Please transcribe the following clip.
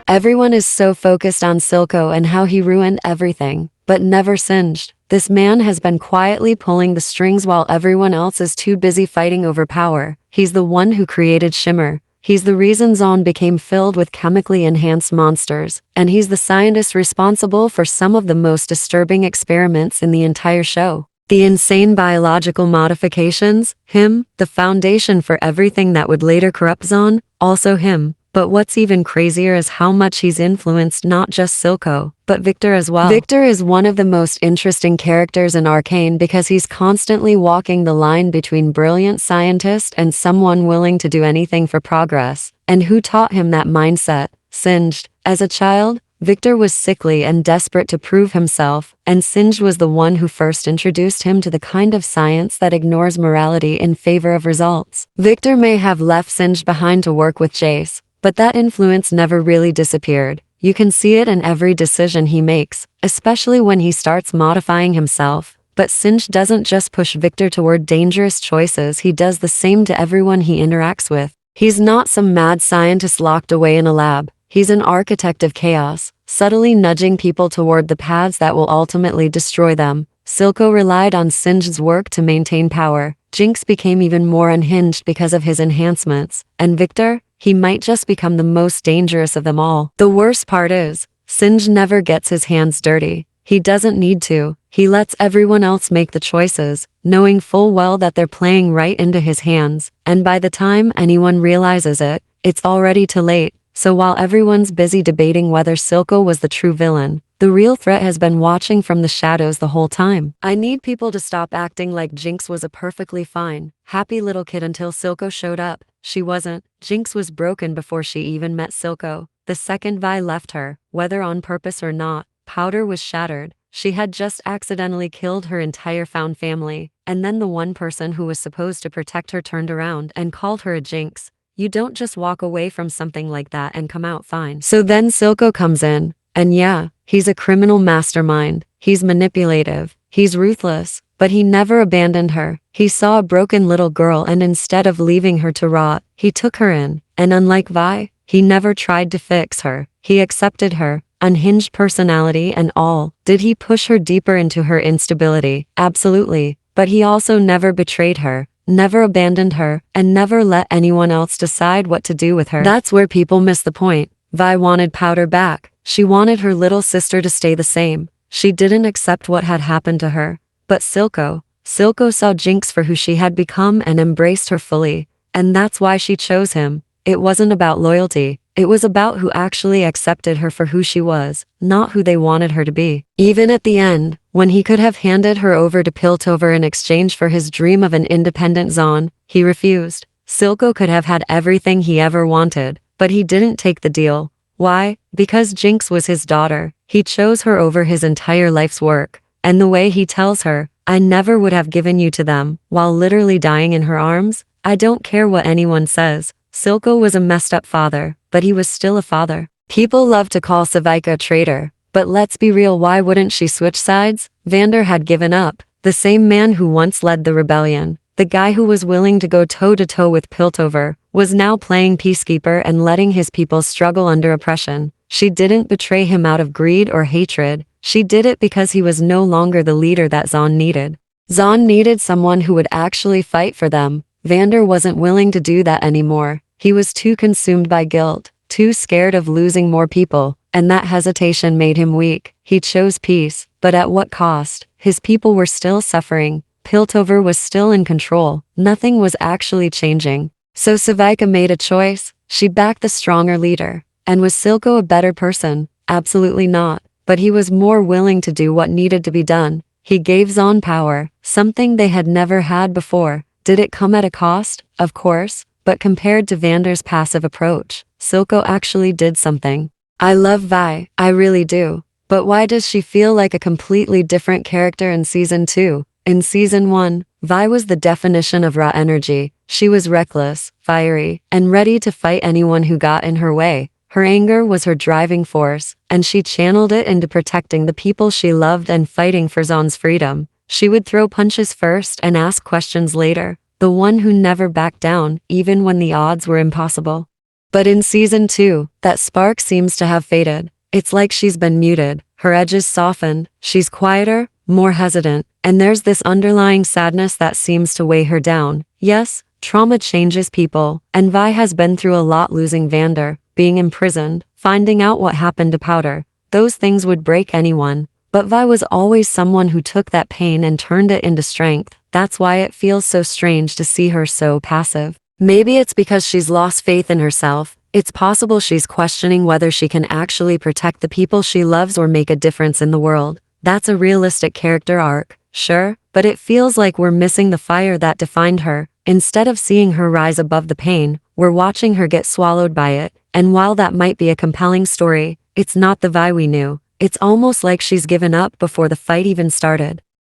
Everyone is so focused on Silco and how he ruined everything, but never singed. This man has been quietly pulling the strings while everyone else is too busy fighting over power. He's the one who created Shimmer. He's the reason Zon became filled with chemically enhanced monsters, and he's the scientist responsible for some of the most disturbing experiments in the entire show. The insane biological modifications, him, the foundation for everything that would later corrupt Zon, also him. But what's even crazier is how much he's influenced not just Silco, but Victor as well. Victor is one of the most interesting characters in Arcane because he's constantly walking the line between brilliant scientist and someone willing to do anything for progress. And who taught him that mindset? Singed. As a child, Victor was sickly and desperate to prove himself, and Singed was the one who first introduced him to the kind of science that ignores morality in favor of results. Victor may have left Singed behind to work with Jace, but that influence never really disappeared. You can see it in every decision he makes, especially when he starts modifying himself. But Singed doesn't just push Victor toward dangerous choices, he does the same to everyone he interacts with. He's not some mad scientist locked away in a lab. He's an architect of chaos, subtly nudging people toward the paths that will ultimately destroy them. Silco relied on Singed's work to maintain power. Jinx became even more unhinged because of his enhancements. And Victor? He might just become the most dangerous of them all. The worst part is, Singed never gets his hands dirty. He doesn't need to. He lets everyone else make the choices, knowing full well that they're playing right into his hands. And by the time anyone realizes it, it's already too late. So while everyone's busy debating whether Silco was the true villain, the real threat has been watching from the shadows the whole time. I need people to stop acting like Jinx was a perfectly fine, happy little kid until Silco showed up. She wasn't. Jinx was broken before she even met Silco. The second Vi left her, whether on purpose or not, Powder was shattered. She had just accidentally killed her entire found family, and then the one person who was supposed to protect her turned around and called her a Jinx. You don't just walk away from something like that and come out fine. So then Silco comes in, and yeah, he's a criminal mastermind. He's manipulative. He's ruthless. But he never abandoned her. He saw a broken little girl and instead of leaving her to rot, he took her in. And unlike Vi, he never tried to fix her. He accepted her, unhinged personality and all. Did he push her deeper into her instability? Absolutely. But he also never betrayed her, never abandoned her, and never let anyone else decide what to do with her. That's where people miss the point. Vi wanted Powder back. She wanted her little sister to stay the same. She didn't accept what had happened to her. But Silco saw Jinx for who she had become and embraced her fully. And that's why she chose him. It wasn't about loyalty. It was about who actually accepted her for who she was, not who they wanted her to be. Even at the end, when he could have handed her over to Piltover in exchange for his dream of an independent Zon, he refused. Silco could have had everything he ever wanted, but he didn't take the deal. Why? Because Jinx was his daughter. He chose her over his entire life's work. And the way he tells her, I never would have given you to them, while literally dying in her arms, I don't care what anyone says. Silco was a messed up father, but he was still a father. People love to call C.I.V.A a traitor, but let's be real, why wouldn't she switch sides? Vander had given up, the same man who once led the rebellion, the guy who was willing to go toe-to-toe with Piltover, was now playing peacekeeper and letting his people struggle under oppression. She didn't betray him out of greed or hatred. She did it because he was no longer the leader that Zon needed. Zon needed someone who would actually fight for them. Vander wasn't willing to do that anymore. He was too consumed by guilt, too scared of losing more people, and that hesitation made him weak. He chose peace, but at what cost? His people were still suffering. Piltover was still in control. Nothing was actually changing. So C.I.V.A made a choice. She backed the stronger leader. And was Silco a better person? Absolutely not. But he was more willing to do what needed to be done. He gave Zon power, something they had never had before. Did it come at a cost? Of course. But compared to Vander's passive approach, Silco actually did something. I love Vi, I really do. But why does she feel like a completely different character in Season 2? In Season 1, Vi was the definition of raw energy. She was reckless, fiery, and ready to fight anyone who got in her way. Her anger was her driving force, and she channeled it into protecting the people she loved and fighting for Zon's freedom. She would throw punches first and ask questions later, the one who never backed down, even when the odds were impossible. But in season 2, that spark seems to have faded. It's like she's been muted, her edges softened, she's quieter, more hesitant, and there's this underlying sadness that seems to weigh her down. Yes, trauma changes people, and Vi has been through a lot, losing Vander, being imprisoned, finding out what happened to Powder. Those things would break anyone. But Vi was always someone who took that pain and turned it into strength. That's why it feels so strange to see her so passive. Maybe it's because she's lost faith in herself. It's possible she's questioning whether she can actually protect the people she loves or make a difference in the world. That's a realistic character arc, sure, but it feels like we're missing the fire that defined her. Instead of seeing her rise above the pain, we're watching her get swallowed by it. And while that might be a compelling story, it's not the Vi we knew. It's almost like she's given up before the fight even started.